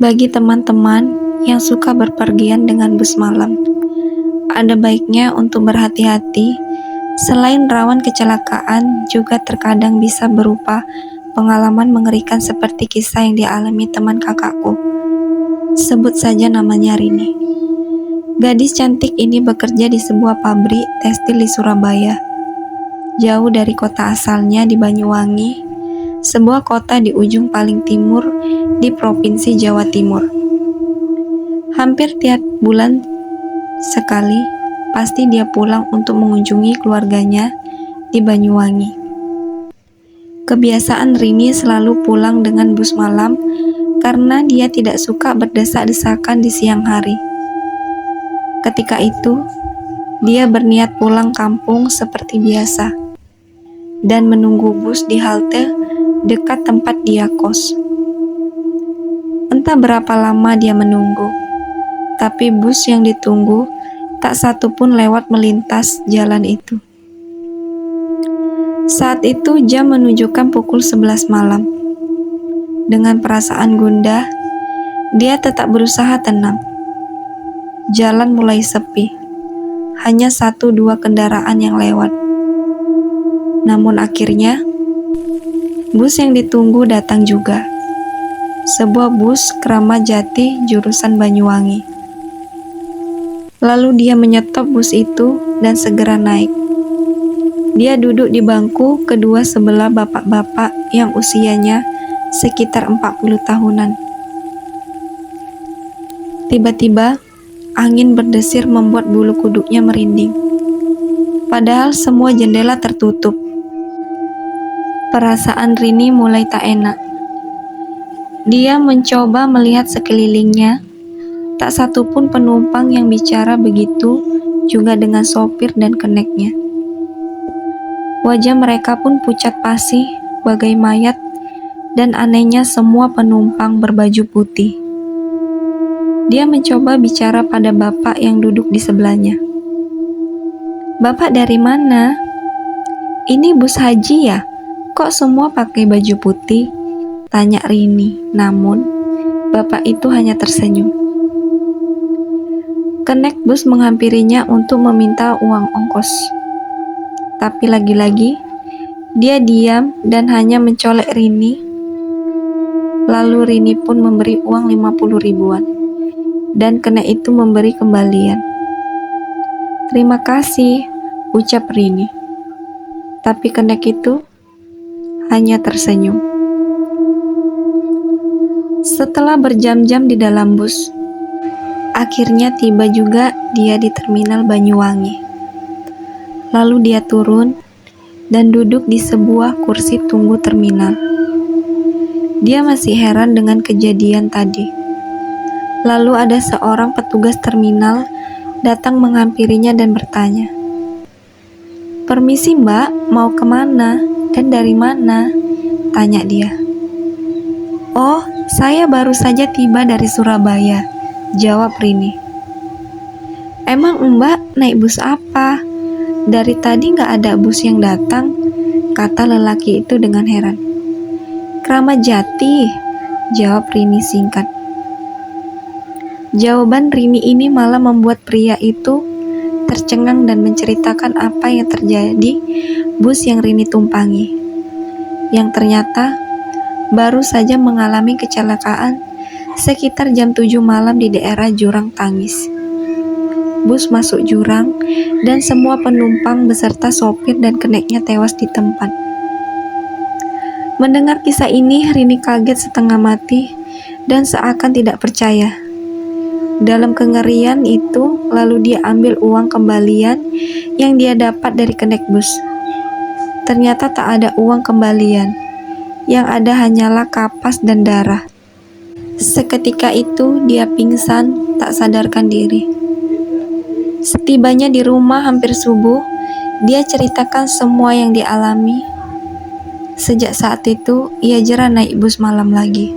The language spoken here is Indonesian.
Bagi teman-teman yang suka berpergian dengan bus malam, ada baiknya untuk berhati-hati. Selain rawan kecelakaan, juga terkadang bisa berupa pengalaman mengerikan seperti kisah yang dialami teman kakakku. Sebut saja namanya Rini. Gadis cantik ini bekerja di sebuah pabrik tekstil di Surabaya, jauh dari kota asalnya di Banyuwangi, sebuah kota di ujung paling timur di Provinsi Jawa Timur. Hampir tiap bulan sekali, pasti dia pulang untuk mengunjungi keluarganya di Banyuwangi. Kebiasaan Rini selalu pulang dengan bus malam karena dia tidak suka berdesak-desakan di siang hari. Ketika itu, dia berniat pulang kampung seperti biasa dan menunggu bus di halte dekat tempat dia kos. Entah berapa lama dia menunggu, tapi bus yang ditunggu tak satu pun lewat melintas jalan itu. Saat itu jam menunjukkan pukul 11 malam. Dengan perasaan gundah, dia tetap berusaha tenang. Jalan mulai sepi, hanya 1-2 kendaraan yang lewat. Namun akhirnya, bus yang ditunggu datang juga. Sebuah bus Kramat Jati jurusan Banyuwangi. Lalu dia menyetop bus itu dan segera naik. Dia duduk di bangku kedua sebelah bapak-bapak yang usianya sekitar 40 tahunan. Tiba-tiba, angin berdesir membuat bulu kuduknya merinding. Padahal semua jendela tertutup. Perasaan Rini mulai tak enak. Dia mencoba melihat sekelilingnya. Tak satu pun penumpang yang bicara begitu juga dengan sopir dan keneknya. Wajah mereka pun pucat pasih bagai mayat, dan anehnya semua penumpang berbaju putih. Dia mencoba bicara pada bapak yang duduk di sebelahnya. "Bapak dari mana? Ini bus haji ya? Kok semua pakai baju putih?" tanya Rini. Namun, bapak itu hanya tersenyum. Kenek bus menghampirinya untuk meminta uang ongkos. Tapi lagi-lagi, dia diam dan hanya mencolek Rini. Lalu Rini pun memberi uang 50 ribuan. Dan kenek itu memberi kembalian. "Terima kasih," ucap Rini. Tapi kenek itu hanya tersenyum. Setelah berjam-jam di dalam bus, akhirnya tiba juga dia di terminal Banyuwangi. Lalu dia turun dan duduk di sebuah kursi tunggu terminal. Dia masih heran dengan kejadian tadi. Lalu ada seorang petugas terminal datang menghampirinya dan bertanya, "Permisi Mbak, mau kemana dan dari mana?" tanya dia. "Oh, saya baru saja tiba dari Surabaya," jawab Rini. "Emang Mbak naik bus apa? Dari tadi gak ada bus yang datang," kata lelaki itu dengan heran. "Kramat Jati," jawab Rini singkat. Jawaban Rini ini malah membuat pria itu tercengang dan menceritakan apa yang terjadi bus yang Rini tumpangi, yang ternyata baru saja mengalami kecelakaan sekitar jam 7 malam di daerah Jurang Tangis. Bus masuk jurang dan semua penumpang beserta sopir dan keneknya tewas di tempat. Mendengar kisah ini, Rini kaget setengah mati dan seakan tidak percaya. Dalam kengerian itu, lalu dia ambil uang kembalian yang dia dapat dari kenek bus. Ternyata tak ada uang kembalian, yang ada hanyalah kapas dan darah. Seketika itu dia pingsan, tak sadarkan diri. Setibanya di rumah hampir subuh, dia ceritakan semua yang dialami. Sejak saat itu, ia jarang naik bus malam lagi.